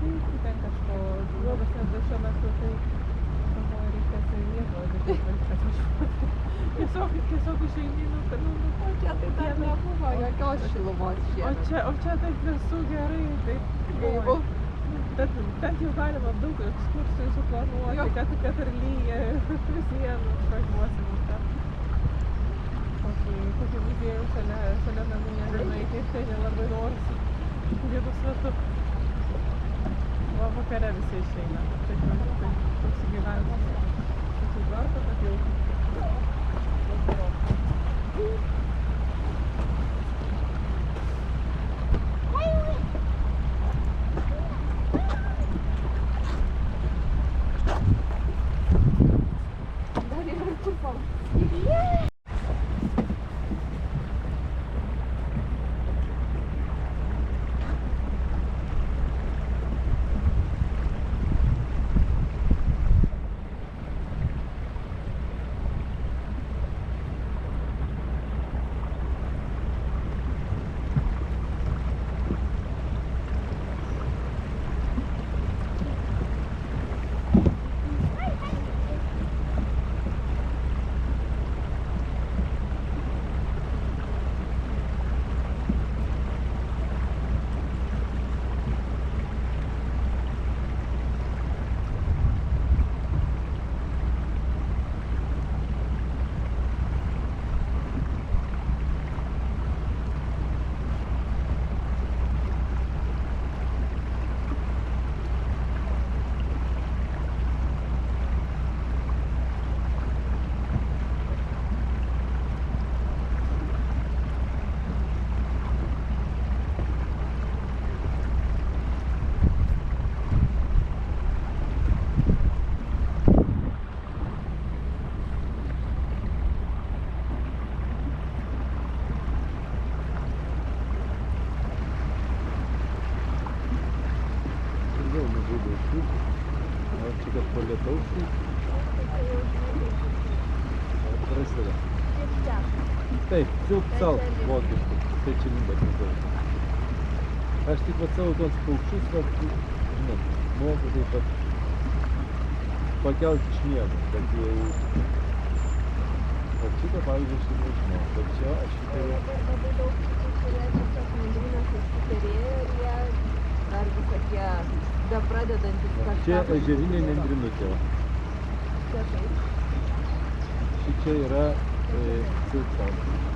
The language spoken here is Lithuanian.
tai ten kažko duodas, nes šiuo metu tai reikia tai nieko, tiesiog išeini, O čia tai dar nebuvo jokios šilumos šiemet. o čia taip visų gerai, taip gaivu. Bet bent jau galima daug ekskursijų suplanuoti, kad ir lyja, sienų išvažiuosim ten. Kokį muziejų šalia namų nežinai, kaip tai nelabai norisi. Vietos metu. Va vakare visi išeina. Taip toks gyvenimas. Susitvarko, kad jau Dar yra kur paukščiai. Kad po lietaus prasideda. Taip, cilpt vokiškai, tai čia limbas. Aš tik vat savo tos paukščius, žinot, moku taip pat pakelti iš miego, kad jie jau... Šitą, pavyzdžiui, aš nežinau, bet čia aš šitą jau... Labai daug kurie tiesiog nendrynas išsiperėjo ir jie dar visokie bepradedantis kažką. Čia ežerinė nendrinutė. Čia taip. Šičia yra cilpt.